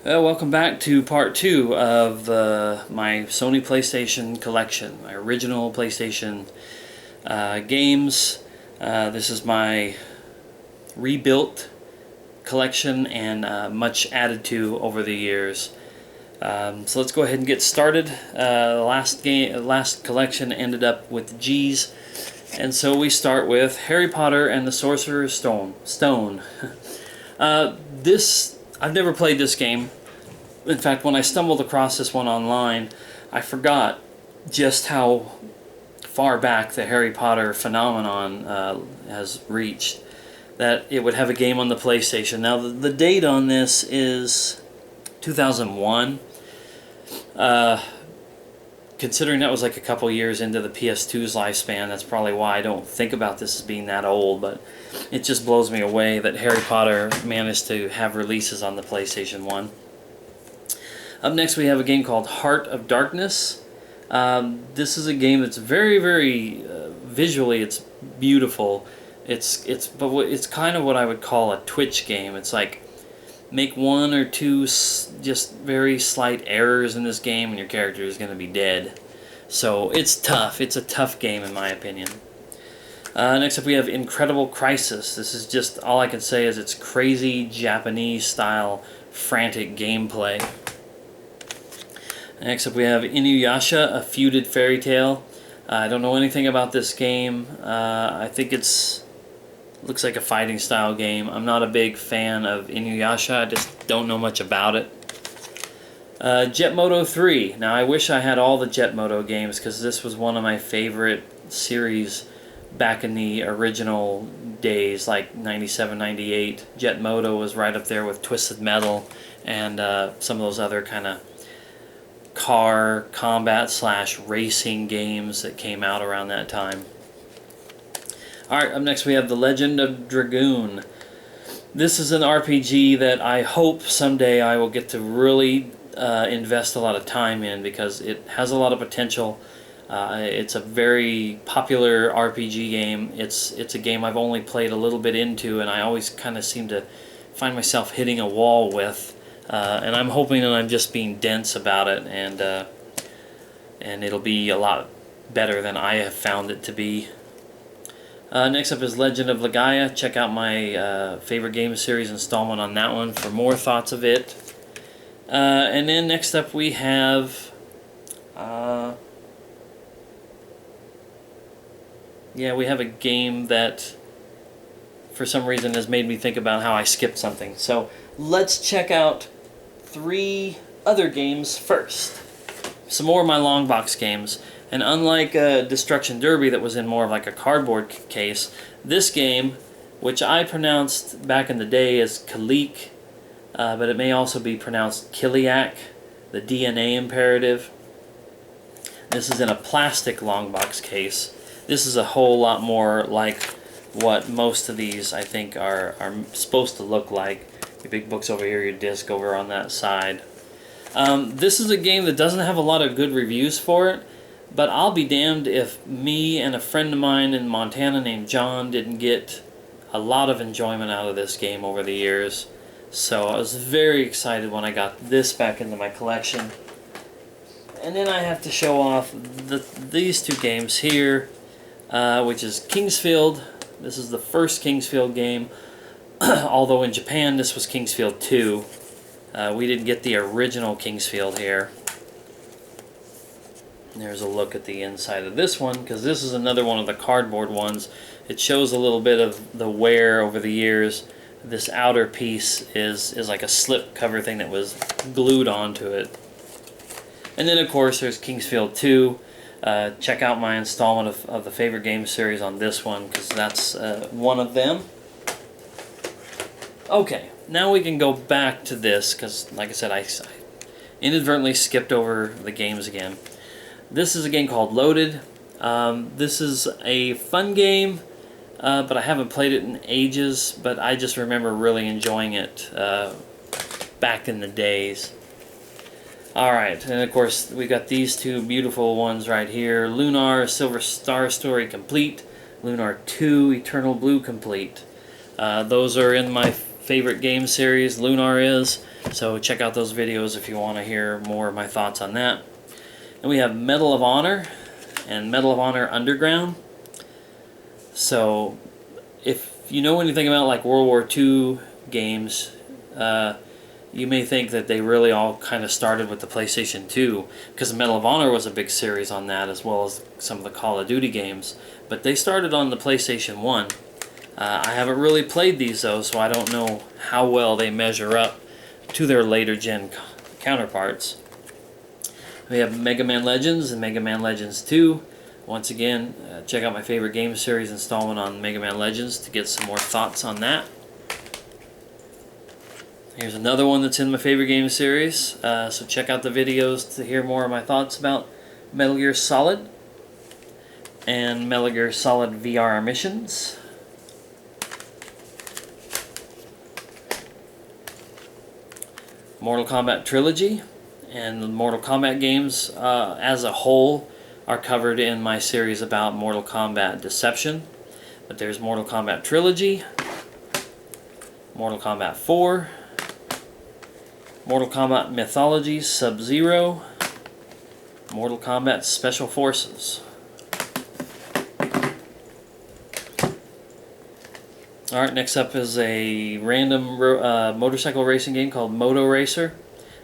Welcome back to part 2 of my Sony PlayStation collection, my original PlayStation games. This is my rebuilt collection and much added to over the years. So let's go ahead and get started. The last collection ended up with G's, and so we start with Harry Potter and the Sorcerer's Stone. I've never played this game. In fact, when I stumbled across this one online, I forgot just how far back the Harry Potter phenomenon has reached, that it would have a game on the PlayStation. Now, the date on this is 2001. Considering that was like a couple years into the PS2's lifespan, that's probably why I don't think about this as being that old, but it just blows me away that Harry Potter managed to have releases on the PlayStation 1. Up next we have a game called Heart of Darkness. This is a game that's very visually it's beautiful. It's kind of what I would call a Twitch game. It's like make one or two just very slight errors in this game and your character is going to be dead. So it's tough. It's a tough game in my opinion. Next up we have Incredible Crisis. This is just, all I can say is it's crazy Japanese style frantic gameplay. Next up we have Inuyasha, A Feuded Fairy Tale. I don't know anything about this game. I think looks like a fighting style game. I'm not a big fan of Inuyasha. I just don't know much about it. Jet Moto 3. Now I wish I had all the Jet Moto games because this was one of my favorite series back in the original days, like 97, 98. Jet Moto was right up there with Twisted Metal and some of those other kind of car combat / racing games that came out around that time. Alright, up next we have The Legend of Dragoon. This is an RPG that I hope someday I will get to really invest a lot of time in because it has a lot of potential. It's a very popular RPG game. It's a game I've only played a little bit into and I always kind of seem to find myself hitting a wall with. And I'm hoping that I'm just being dense about it and it'll be a lot better than I have found it to be. Next up is Legend of Legaia. Check out my favorite game series installment on that one for more thoughts of it. And then next up we have we have a game that for some reason has made me think about how I skipped something. So let's check out 3 other games first. Some more of my long box games. And unlike Destruction Derby that was in more of like a cardboard case, this game, which I pronounced back in the day as Kalik, but it may also be pronounced Kiliak, the DNA imperative. This is in a plastic long box case. This is a whole lot more like what most of these I think are supposed to look like. Your big book's over here, your disc over on that side. This is a game that doesn't have a lot of good reviews for it, but I'll be damned if me and a friend of mine in Montana named John didn't get a lot of enjoyment out of this game over the years. So I was very excited when I got this back into my collection. And then I have to show off these 2 games here, which is Kingsfield. This is the first Kingsfield game, although in Japan this was Kingsfield 2. We didn't get the original Kingsfield here. There's a look at the inside of this one, because this is another one of the cardboard ones. It shows a little bit of the wear over the years. This outer piece is like a slip cover thing that was glued onto it. And then of course there's Kingsfield 2. Check out my installment of the favorite game series on this one, because that's one of them. Okay, now we can go back to this, because like I said, I inadvertently skipped over the games again. This is a game called Loaded. This is a fun game, but I haven't played it in ages, but I just remember really enjoying it back in the days. Alright, and of course we got these 2 beautiful ones right here. Lunar, Silver Star Story Complete. Lunar 2, Eternal Blue Complete. Those are in my favorite game series. Lunar is. So check out those videos if you want to hear more of my thoughts on that. And we have Medal of Honor and Medal of Honor Underground. So if you know anything about like World War II games, you may think that they really all kind of started with the PlayStation 2, because Medal of Honor was a big series on that, as well as some of the Call of Duty games. But they started on the PlayStation 1. I haven't really played these though, so I don't know how well they measure up to their later gen counterparts. We have Mega Man Legends and Mega Man Legends 2. Once again, check out my favorite game series installment on Mega Man Legends to get some more thoughts on that. Here's another one that's in my favorite game series, so check out the videos to hear more of my thoughts about Metal Gear Solid and Metal Gear Solid VR Missions. Mortal Kombat Trilogy and the Mortal Kombat games as a whole are covered in my series about Mortal Kombat Deception. But there's Mortal Kombat Trilogy, Mortal Kombat 4, Mortal Kombat Mythology Sub-Zero, Mortal Kombat Special Forces. Alright, next up is a random motorcycle racing game called Moto Racer.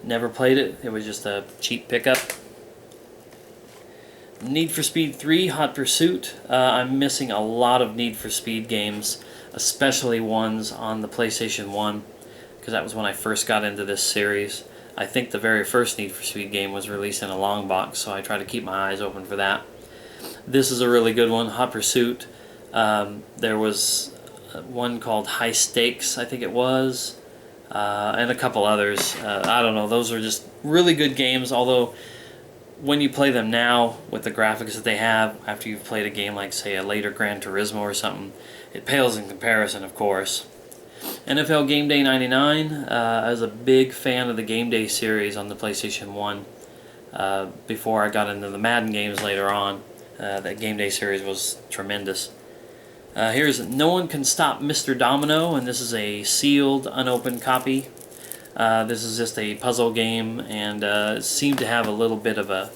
Never played it. It was just a cheap pickup. Need for Speed 3 Hot Pursuit. I'm missing a lot of Need for Speed games, especially ones on the PlayStation 1, because that was when I first got into this series. I think the very first Need for Speed game was released in a long box, so I try to keep my eyes open for that. This is a really good one, Hot Pursuit. There was one called High Stakes, I think it was, and a couple others. I don't know, those are just really good games, although when you play them now with the graphics that they have, after you've played a game like, say, a later Gran Turismo or something, it pales in comparison, of course. NFL Game Day 99, I was a big fan of the Game Day series on the PlayStation 1 before I got into the Madden games later on. That Game Day series was tremendous. Here's No One Can Stop Mr. Domino, and this is a sealed, unopened copy. This is just a puzzle game, and seemed to have a little bit of a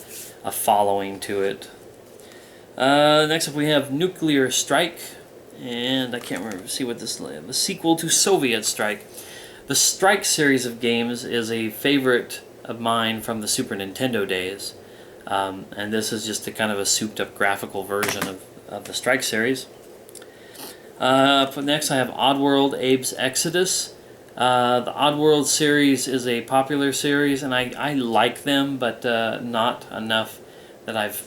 following to it. Next up we have Nuclear Strike, and I can't remember, see what this is, the sequel to Soviet Strike. The Strike series of games is a favorite of mine from the Super Nintendo days, and this is just a kind of a souped up graphical version of the Strike series. Next I have Oddworld Abe's Exodus. The Oddworld series is a popular series, and I like them, but not enough that I've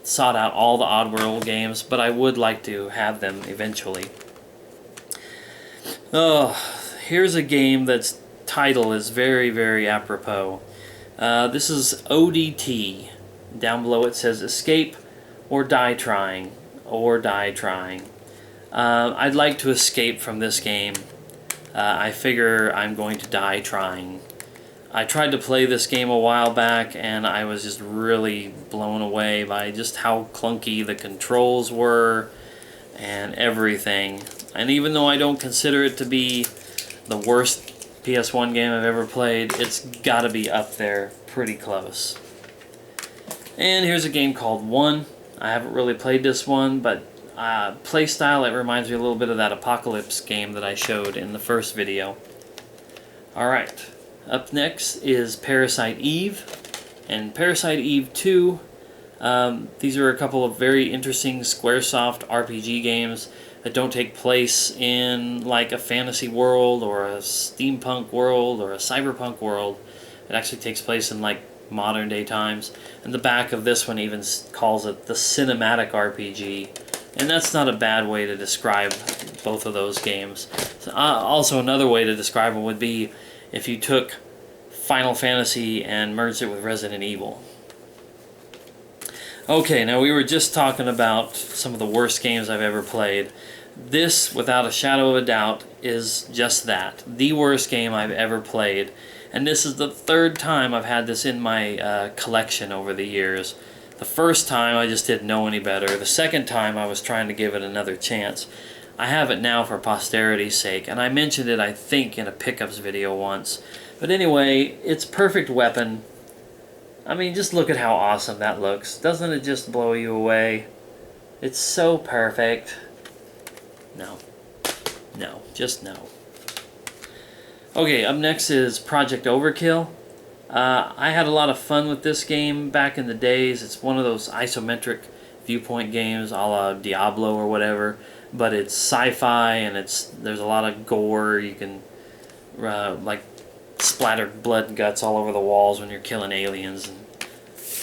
sought out all the Oddworld games, but I would like to have them eventually. Oh, here's a game that's title is very, very apropos. This is ODT. Down below it says Escape or Die Trying, or Die Trying. I'd like to escape from this game. I figure I'm going to die trying. I tried to play this game a while back, and I was just really blown away by just how clunky the controls were and everything. And even though I don't consider it to be the worst PS1 game I've ever played, it's got to be up there pretty close. And here's a game called One. I haven't really played this one, but play style, it reminds me a little bit of that Apocalypse game that I showed in the first video. Alright, up next is Parasite Eve, and Parasite Eve 2. These are a couple of very interesting Squaresoft RPG games that don't take place in like a fantasy world or a steampunk world or a cyberpunk world. It actually takes place in like modern day times, and the back of this one even calls it the cinematic RPG. And that's not a bad way to describe both of those games. So, also, another way to describe them would be if you took Final Fantasy and merged it with Resident Evil. Okay, now we were just talking about some of the worst games I've ever played. This, without a shadow of a doubt, is just that. The worst game I've ever played. And this is the third time I've had this in my collection over the years. The first time I just didn't know any better. The second time I was trying to give it another chance. I have it now for posterity's sake, and I mentioned it I think in a pickups video once. But anyway, it's perfect weapon. I mean, just look at how awesome that looks. Doesn't it just blow you away? It's so perfect. No. No. Just no. Okay, up next is Project Overkill. I had a lot of fun with this game back in the days. It's one of those isometric viewpoint games a la Diablo or whatever. But it's sci-fi and there's a lot of gore. You can like splatter blood and guts all over the walls when you're killing aliens. And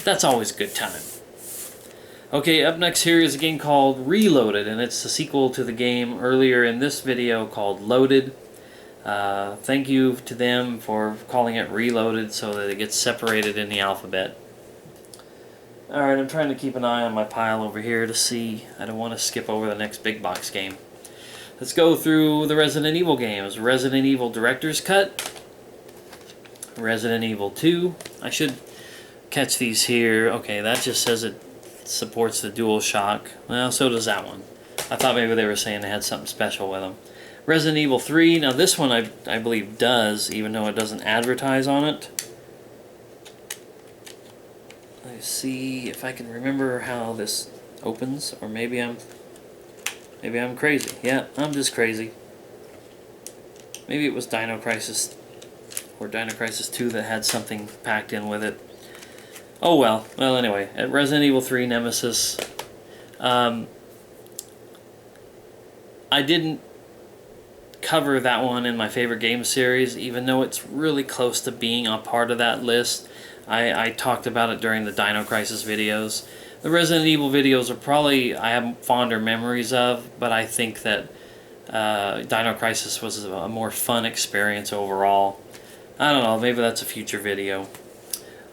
that's always a good time. Okay, up next here is a game called Reloaded, and it's a sequel to the game earlier in this video called Loaded. Thank you to them for calling it Reloaded so that it gets separated in the alphabet. Alright, I'm trying to keep an eye on my pile over here to see. I don't want to skip over the next big box game. Let's go through the Resident Evil games. Resident Evil Director's Cut. Resident Evil 2. I should catch these here. Okay, that just says it supports the DualShock. Well, so does that one. I thought maybe they were saying they had something special with them. Resident Evil 3. Now this one I believe does, even though it doesn't advertise on it. Let's see if I can remember how this opens, or maybe I'm crazy. Yeah, I'm just crazy. Maybe it was Dino Crisis or Dino Crisis 2 that had something packed in with it. Oh well. Well, anyway, at Resident Evil 3 Nemesis, I didn't cover that one in my favorite game series, even though it's really close to being a part of that list. I talked about it during the Dino Crisis videos. The Resident Evil videos are probably I have fonder memories of, but I think that Dino Crisis was a more fun experience overall. I don't know, maybe that's a future video.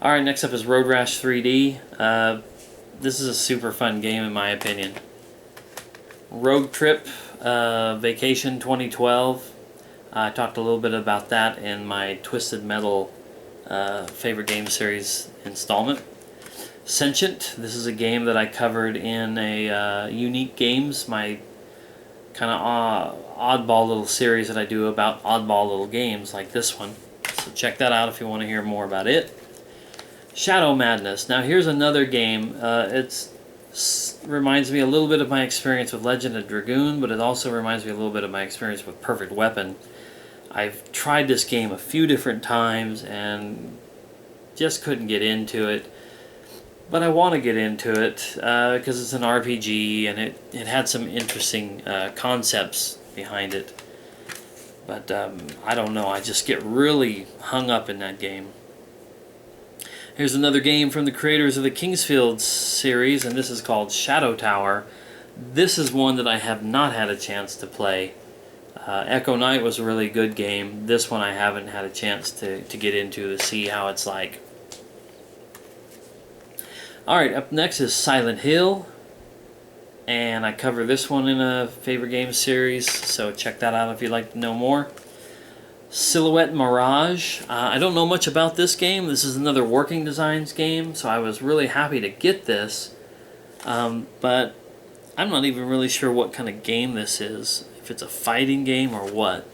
Alright, next up is Road Rash 3D. This is a super fun game in my opinion. Road Trip Vacation 2012. I talked a little bit about that in my Twisted Metal favorite game series installment. Sentient. This is a game that I covered in a Unique Games, my kind of oddball little series that I do about oddball little games like this one. So check that out if you want to hear more about it. Shadow Madness. Now here's another game. It reminds me a little bit of my experience with Legend of Dragoon, but it also reminds me a little bit of my experience with Perfect Weapon. I've tried this game a few different times and just couldn't get into it. But I want to get into it because it's an RPG and it had some interesting concepts behind it. But I don't know, I just get really hung up in that game. Here's another game from the creators of the Kingsfield series, and this is called Shadow Tower. This is one that I have not had a chance to play. Echo Knight was a really good game. This one I haven't had a chance to get into to see how it's like. Alright, up next is Silent Hill. And I cover this one in a favorite game series, so check that out if you'd like to know more. Silhouette Mirage. I don't know much about this game. This is another Working Designs game, so I was really happy to get this. But I'm not even really sure what kind of game this is. If it's a fighting game or what.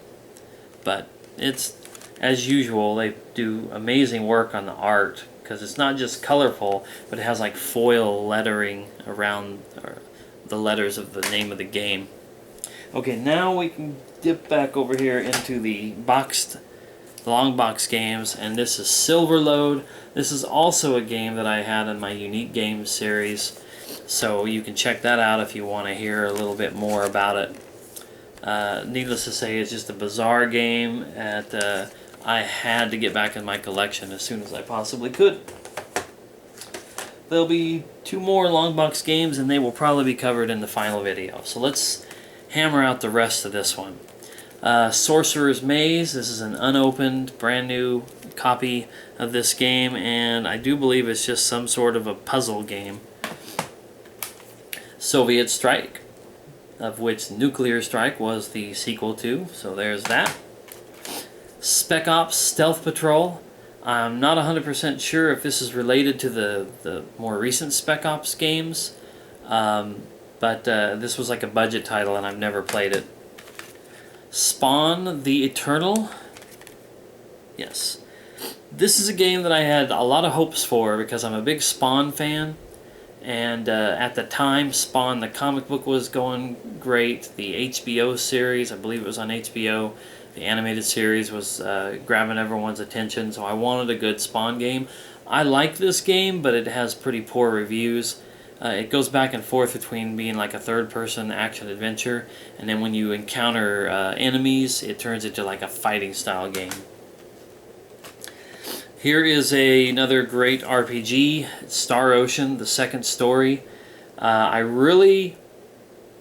But it's, as usual, they do amazing work on the art. Because it's not just colorful, but it has like foil lettering around the letters of the name of the game. Okay, now we can dip back over here into the long box games, and this is Silverload. This is also a game that I had in my Unique Games series, so you can check that out if you want to hear a little bit more about it. Needless to say, it's just a bizarre game that I had to get back in my collection as soon as I possibly could. There'll be 2 more long box games, and they will probably be covered in the final video. So let's hammer out the rest of this one. Sorcerer's Maze. This is an unopened, brand new copy of this game, and I do believe it's just some sort of a puzzle game. Soviet Strike, of which Nuclear Strike was the sequel to, so there's that. Spec Ops Stealth Patrol. I'm not 100% sure if this is related to the more recent Spec Ops games, but this was like a budget title and I've never played it. Spawn the Eternal. Yes. This is a game that I had a lot of hopes for because I'm a big Spawn fan. And at the time, Spawn, the comic book, was going great. The HBO series, I believe it was on HBO, the animated series was grabbing everyone's attention. So I wanted a good Spawn game. I like this game, but it has pretty poor reviews. It goes back and forth between being like a third-person action-adventure, and then when you encounter enemies, it turns into like a fighting-style game. Here is another great RPG, Star Ocean, the second story. I really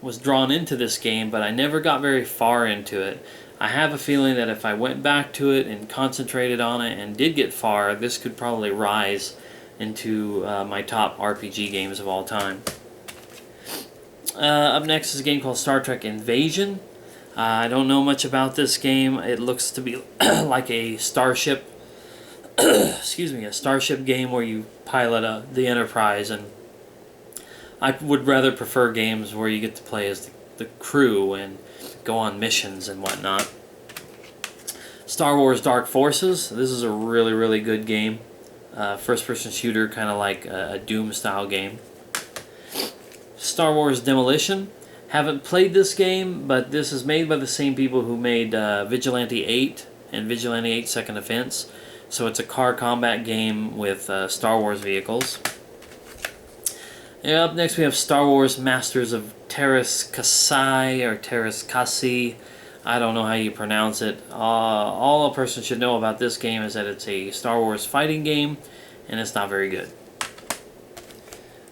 was drawn into this game, but I never got very far into it. I have a feeling that if I went back to it and concentrated on it and did get far, this could probably rise into my top RPG games of all time. Up next is a game called Star Trek Invasion. I don't know much about this game. It looks to be like a starship excuse me, a starship game where you pilot the Enterprise, and I would rather prefer games where you get to play as the crew and go on missions and whatnot. Star Wars Dark Forces. This is a really, really good game. First-person shooter, kind of like a Doom-style game. Star Wars Demolition. Haven't played this game, but this is made by the same people who made Vigilante 8 and Vigilante 8 Second Offense. So it's a car combat game with Star Wars vehicles. And up next we have Star Wars Masters of Terras Kasai, or Terras Kasi. I don't know how you pronounce it. All a person should know about this game is that it's a Star Wars fighting game, and it's not very good.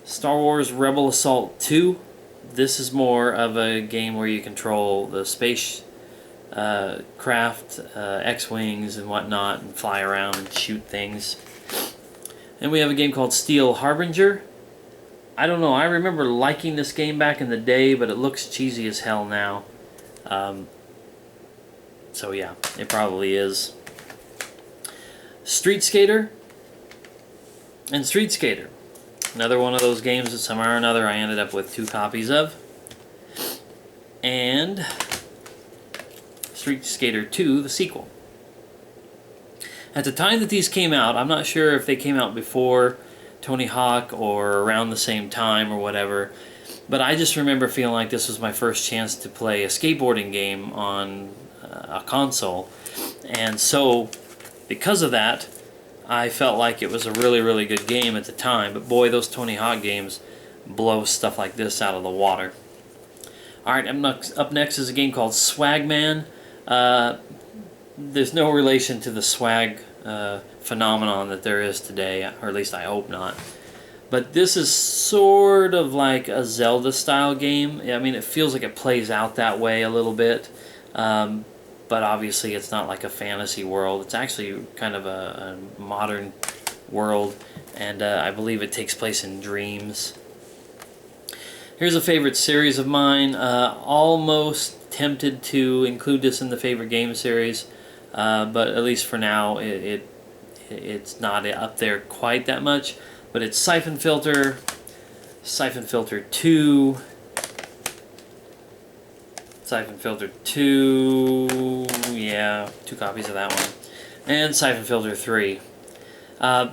Star Wars Rebel Assault 2. This is more of a game where you control the space craft, X-Wings and whatnot, and fly around and shoot things. And we have a game called Steel Harbinger. I don't know, I remember liking this game back in the day, but it looks cheesy as hell now. So yeah, it probably is. Street Skater. And Street Skater. Another one of those games that somehow or another I ended up with 2 copies of. And Street Skater 2, the sequel. At the time that these came out, I'm not sure if they came out before Tony Hawk or around the same time or whatever, but I just remember feeling like this was my first chance to play a skateboarding game on a console. And so, because of that, I felt like it was a really, really good game at the time. But boy, those Tony Hawk games blow stuff like this out of the water. Alright, up next is a game called Swagman. There's no relation to the swag phenomenon that there is today, or at least I hope not. But this is sort of like a Zelda-style game. I mean, it feels like it plays out that way a little bit. But obviously it's not like a fantasy world. It's actually kind of a modern world, and I believe it takes place in dreams. Here's a favorite series of mine. Almost tempted to include this in the favorite game series, but at least for now it's not up there quite that much. But it's Siphon Filter, Siphon Filter 2, Siphon Filter 2, yeah, 2 copies of that one, and Siphon Filter 3.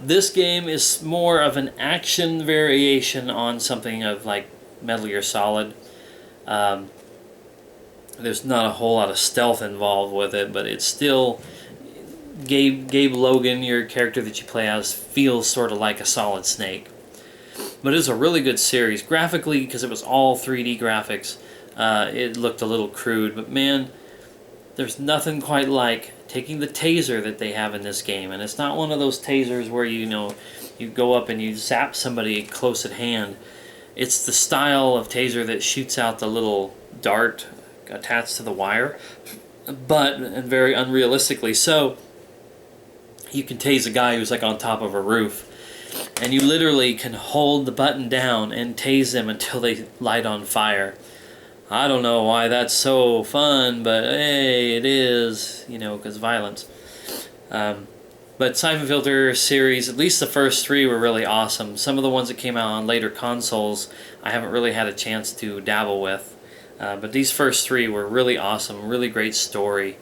This game is more of an action variation on something of like Metal Gear Solid. There's not a whole lot of stealth involved with it, but it's still... Gabe Logan, your character that you play as, feels sort of like a Solid Snake. But it's a really good series. Graphically, because it was all 3D graphics, it looked a little crude. But man, there's nothing quite like taking the taser that they have in this game. And it's not one of those tasers where you go up and you zap somebody close at hand. It's the style of taser that shoots out the little dart attached to the wire, but and very unrealistically so. You can tase a guy who's like on top of a roof, and you literally can hold the button down and tase them until they light on fire. I don't know why that's so fun, but hey, it is, because violence. But Siphon Filter series, at least the first 3 were really awesome. Some of the ones that came out on later consoles, I haven't really had a chance to dabble with. But these first 3 were really awesome, really great story.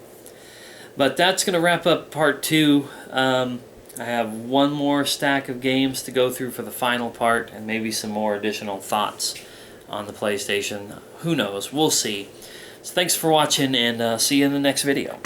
But that's going to wrap up part 2. I have one more stack of games to go through for the final part, and maybe some more additional thoughts on the PlayStation. Who knows? We'll see. So thanks for watching, and see you in the next video.